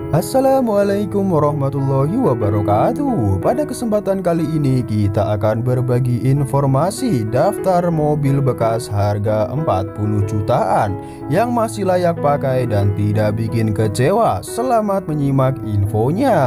Assalamualaikum warahmatullahi wabarakatuh. Pada kesempatan kali ini kita akan berbagi informasi daftar mobil bekas harga 40 jutaan yang masih layak pakai dan tidak bikin kecewa. Selamat menyimak infonya.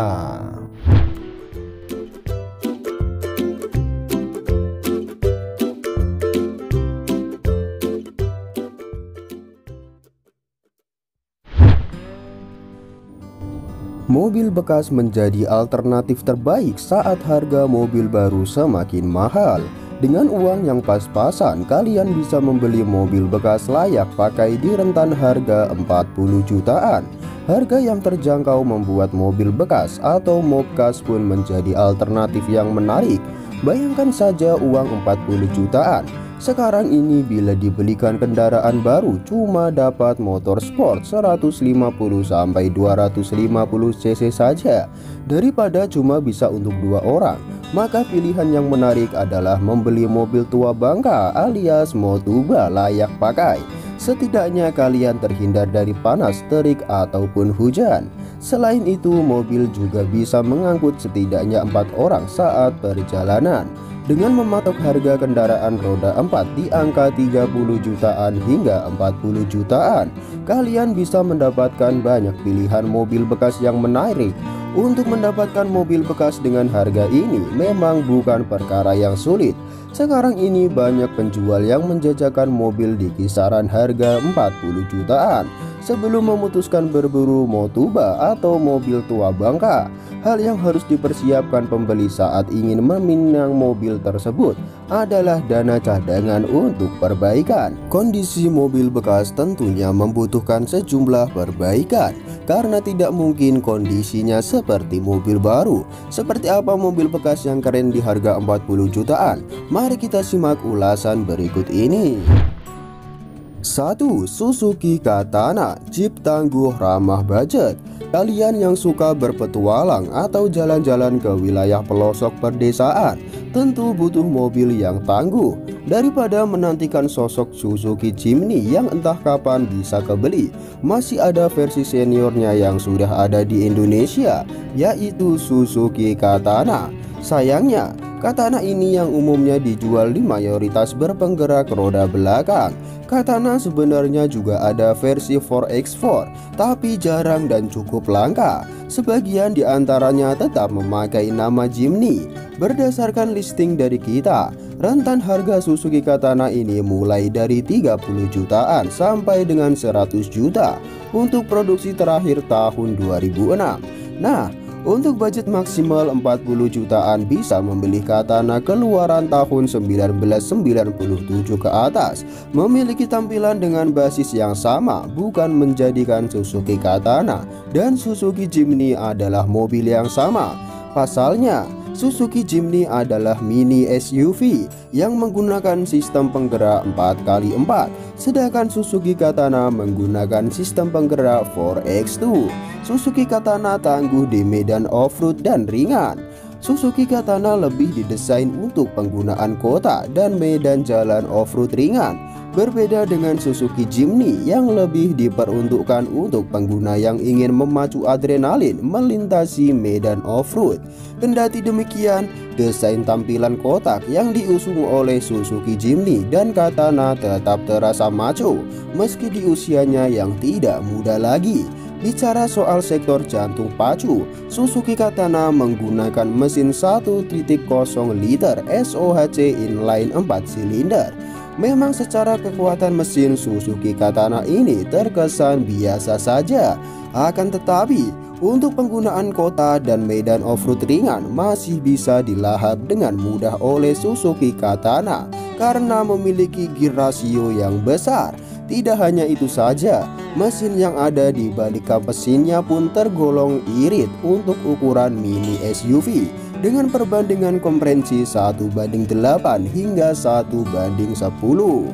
Mobil bekas menjadi alternatif terbaik saat harga mobil baru semakin mahal. Dengan uang yang pas-pasan, kalian bisa membeli mobil bekas layak pakai di rentan harga 40 jutaan. Harga yang terjangkau membuat mobil bekas atau mobkas pun menjadi alternatif yang menarik. Bayangkan saja uang 40 jutaan. Sekarang ini bila dibelikan kendaraan baru cuma dapat motor sport 150-250 cc saja. Daripada cuma bisa untuk 2 orang, maka pilihan yang menarik adalah membeli mobil tua bangka alias Motuba layak pakai. Setidaknya kalian terhindar dari panas, terik ataupun hujan. Selain itu, mobil juga bisa mengangkut setidaknya 4 orang saat perjalanan. Dengan mematok harga kendaraan roda 4 di angka 30 jutaan hingga 40 jutaan, kalian bisa mendapatkan banyak pilihan mobil bekas yang menarik. Untuk mendapatkan mobil bekas dengan harga ini memang bukan perkara yang sulit. Sekarang ini banyak penjual yang menjajakan mobil di kisaran harga 40 jutaan sebelum memutuskan berburu Motuba atau mobil tua bangka. Hal yang harus dipersiapkan pembeli saat ingin meminang mobil tersebut adalah dana cadangan untuk perbaikan. Kondisi mobil bekas tentunya membutuhkan sejumlah perbaikan karena tidak mungkin kondisinya seperti mobil baru. Seperti apa mobil bekas yang keren di harga 40 jutaan? Mari kita simak ulasan berikut ini. 1. Suzuki Katana, Jeep tangguh ramah budget. Kalian yang suka berpetualang atau jalan-jalan ke wilayah pelosok perdesaan tentu butuh mobil yang tangguh. Daripada menantikan sosok Suzuki Jimny yang entah kapan bisa kebeli, masih ada versi seniornya yang sudah ada di Indonesia, yaitu Suzuki Katana. Sayangnya, Katana ini yang umumnya dijual di mayoritas berpenggerak roda belakang. Katana sebenarnya juga ada versi 4x4, tapi jarang dan cukup langka. Sebagian di antaranya tetap memakai nama Jimny. Berdasarkan listing dari kita, rentan harga Suzuki Katana ini mulai dari 30 jutaan sampai dengan 100 juta untuk produksi terakhir tahun 2006. Nah, untuk budget maksimal 40 jutaan bisa membeli Katana keluaran tahun 1997 ke atas. Memiliki tampilan dengan basis yang sama, bukan menjadikan Suzuki Katana dan Suzuki Jimny adalah mobil yang sama. Pasalnya, Suzuki Jimny adalah mini SUV yang menggunakan sistem penggerak 4x4, sedangkan Suzuki Katana menggunakan sistem penggerak 4x2. Suzuki Katana tangguh di medan off-road dan ringan. Suzuki Katana lebih didesain untuk penggunaan kota dan medan jalan off-road ringan. Berbeda dengan Suzuki Jimny yang lebih diperuntukkan untuk pengguna yang ingin memacu adrenalin melintasi medan off-road. Kendati demikian, desain tampilan kotak yang diusung oleh Suzuki Jimny dan Katana tetap terasa maco meski di usianya yang tidak muda lagi. Bicara soal sektor jantung pacu, Suzuki Katana menggunakan mesin 1.0 liter SOHC inline 4 silinder. Memang secara kekuatan mesin Suzuki Katana ini terkesan biasa saja. Akan tetapi, untuk penggunaan kota dan medan off-road ringan masih bisa dilahap dengan mudah oleh Suzuki Katana karena memiliki gear rasio yang besar. Tidak hanya itu saja, mesin yang ada di balik kap mesinnya pun tergolong irit untuk ukuran mini SUV dengan perbandingan kompresi 1:8 hingga 1:10.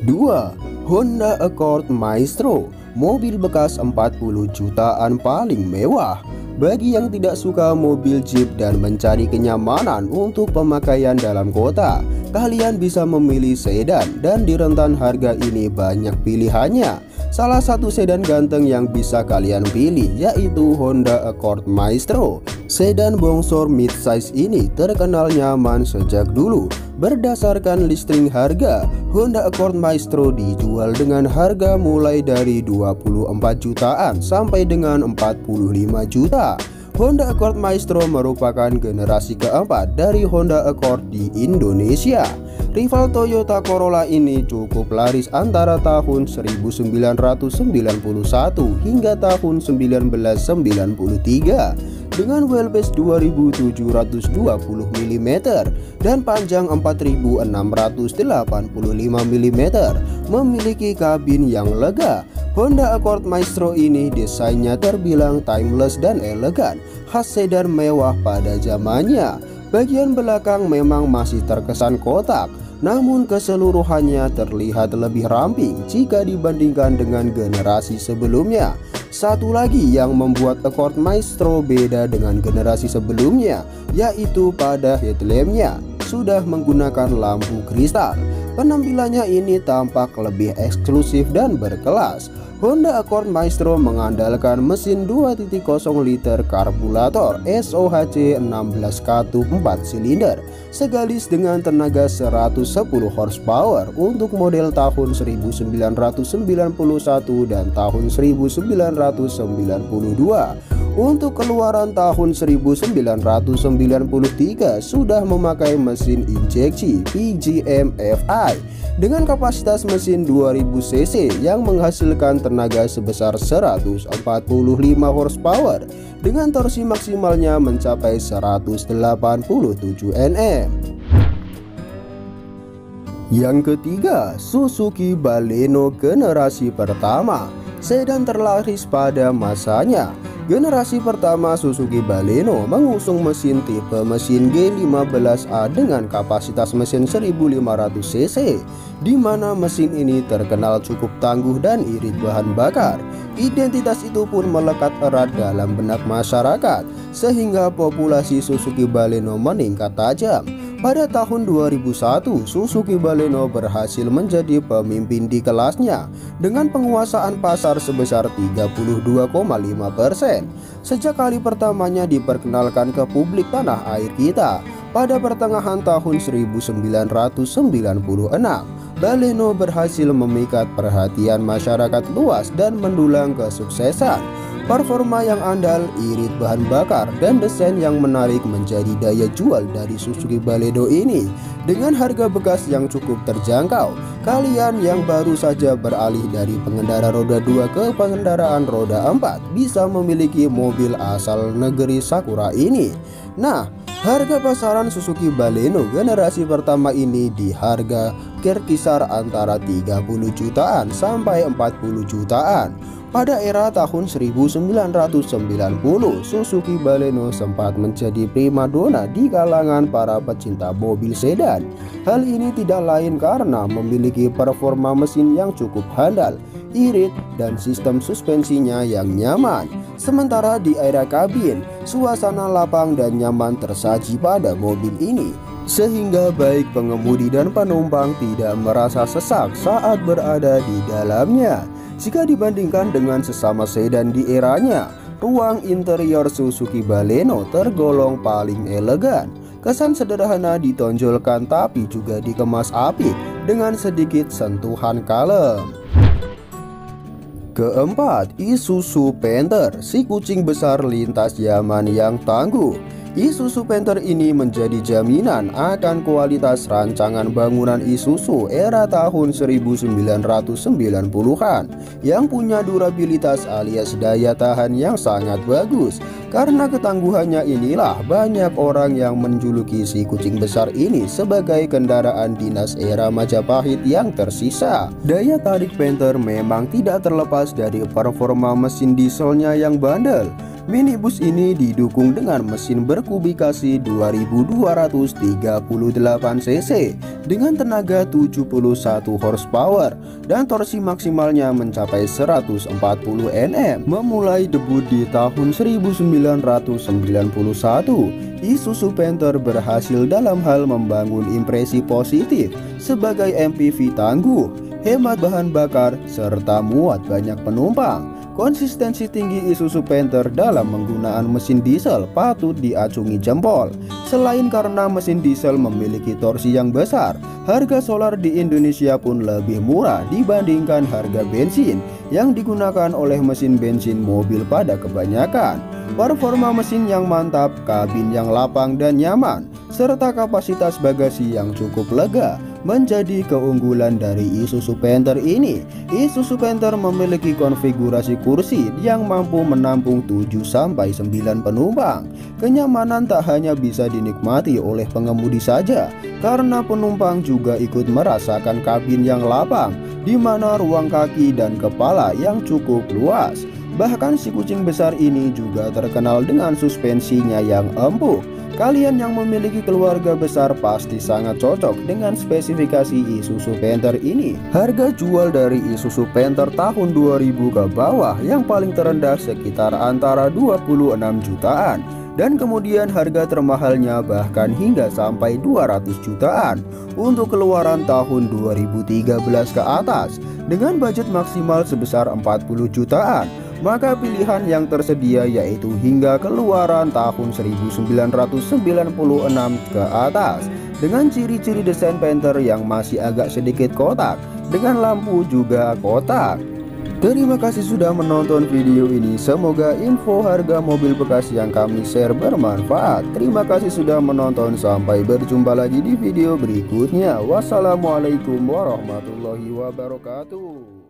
2. Honda Accord Maestro, mobil bekas 40 jutaan paling mewah. Bagi yang tidak suka mobil Jeep dan mencari kenyamanan untuk pemakaian dalam kota, kalian bisa memilih sedan dan di rentan harga ini banyak pilihannya. Salah satu sedan ganteng yang bisa kalian pilih yaitu Honda Accord Maestro. Sedan bongsor midsize ini terkenal nyaman sejak dulu. Berdasarkan listing harga, Honda Accord Maestro dijual dengan harga mulai dari 24 jutaan sampai dengan 45 juta. Honda Accord Maestro merupakan generasi keempat dari Honda Accord di Indonesia. Rival Toyota Corolla ini cukup laris antara tahun 1991 hingga tahun 1993 dengan wheelbase 2720 mm dan panjang 4685 mm, memiliki kabin yang lega. Honda Accord Maestro ini desainnya terbilang timeless dan elegan, khas sedan mewah pada zamannya. Bagian belakang memang masih terkesan kotak, namun keseluruhannya terlihat lebih ramping jika dibandingkan dengan generasi sebelumnya. Satu lagi yang membuat Accord Maestro beda dengan generasi sebelumnya, yaitu pada headlampnya sudah menggunakan lampu kristal. Penampilannya ini tampak lebih eksklusif dan berkelas. Honda Accord Maestro mengandalkan mesin 2.0 liter karburator SOHC 16 katup 4 silinder segalis dengan tenaga 110 horsepower untuk model tahun 1991 dan tahun 1992. Untuk keluaran tahun 1993 sudah memakai mesin injeksi PGM FI dengan kapasitas mesin 2000 cc yang menghasilkan tenaga sebesar 145 horsepower dengan torsi maksimalnya mencapai 187 Nm. Yang ketiga, Suzuki Baleno generasi pertama, sedan terlaris pada masanya. Generasi pertama Suzuki Baleno mengusung mesin tipe mesin G15A dengan kapasitas mesin 1500 cc, di mana mesin ini terkenal cukup tangguh dan irit bahan bakar. Identitas itu pun melekat erat dalam benak masyarakat, sehingga populasi Suzuki Baleno meningkat tajam. Pada tahun 2001, Suzuki Baleno berhasil menjadi pemimpin di kelasnya dengan penguasaan pasar sebesar 32,5%. Sejak kali pertamanya diperkenalkan ke publik tanah air kita pada pertengahan tahun 1996, Baleno berhasil memikat perhatian masyarakat luas dan mendulang kesuksesan. Performa yang andal, irit bahan bakar, dan desain yang menarik menjadi daya jual dari Suzuki Baleno ini. Dengan harga bekas yang cukup terjangkau, kalian yang baru saja beralih dari pengendara roda 2 ke pengendaraan roda 4 bisa memiliki mobil asal negeri Sakura ini. Nah, harga pasaran Suzuki Baleno generasi pertama ini di harga berkisar antara 30 jutaan sampai 40 jutaan. Pada era tahun 1990, Suzuki Baleno sempat menjadi primadona di kalangan para pecinta mobil sedan. Hal ini tidak lain karena memiliki performa mesin yang cukup handal, irit, dan sistem suspensinya yang nyaman. Sementara di era kabin, suasana lapang dan nyaman tersaji pada mobil ini, sehingga baik pengemudi dan penumpang tidak merasa sesak saat berada di dalamnya. Jika dibandingkan dengan sesama sedan di eranya, ruang interior Suzuki Baleno tergolong paling elegan. Kesan sederhana ditonjolkan tapi juga dikemas apik dengan sedikit sentuhan kalem. Keempat, Isuzu Panther, si kucing besar lintas zaman yang tangguh. Isuzu Panther ini menjadi jaminan akan kualitas rancangan bangunan Isuzu era tahun 1990-an yang punya durabilitas alias daya tahan yang sangat bagus. Karena ketangguhannya inilah banyak orang yang menjuluki si kucing besar ini sebagai kendaraan dinas era Majapahit yang tersisa. Daya tarik Panther memang tidak terlepas dari performa mesin dieselnya yang bandel. Minibus ini didukung dengan mesin berkubikasi 2238 cc dengan tenaga 71 horsepower dan torsi maksimalnya mencapai 140 Nm. Memulai debut di tahun 1991, Isuzu Panther berhasil dalam hal membangun impresi positif sebagai MPV tangguh. hemat bahan bakar, serta muat banyak penumpang. Konsistensi tinggi Isuzu Panther dalam penggunaan mesin diesel patut diacungi jempol. Selain karena mesin diesel memiliki torsi yang besar, harga solar di Indonesia pun lebih murah dibandingkan harga bensin yang digunakan oleh mesin bensin mobil pada kebanyakan. Performa mesin yang mantap, kabin yang lapang dan nyaman, serta kapasitas bagasi yang cukup lega menjadi keunggulan dari Isuzu Panther ini. Isuzu Panther memiliki konfigurasi kursi yang mampu menampung 7-9 penumpang. Kenyamanan tak hanya bisa dinikmati oleh pengemudi saja, karena penumpang juga ikut merasakan kabin yang lapang, di mana ruang kaki dan kepala yang cukup luas. Bahkan si kucing besar ini juga terkenal dengan suspensinya yang empuk. Kalian yang memiliki keluarga besar pasti sangat cocok dengan spesifikasi Isuzu Panther ini. Harga jual dari Isuzu Panther tahun 2000 ke bawah yang paling terendah sekitar antara 26 jutaan. Dan kemudian harga termahalnya bahkan hingga sampai 200 jutaan untuk keluaran tahun 2013 ke atas. Dengan budget maksimal sebesar 40 jutaan, maka pilihan yang tersedia yaitu hingga keluaran tahun 1996 ke atas, dengan ciri-ciri desain Panther yang masih agak sedikit kotak, dengan lampu juga kotak. Terima kasih sudah menonton video ini. Semoga info harga mobil bekas yang kami share bermanfaat. Terima kasih sudah menonton. Sampai berjumpa lagi di video berikutnya. Wassalamualaikum warahmatullahi wabarakatuh.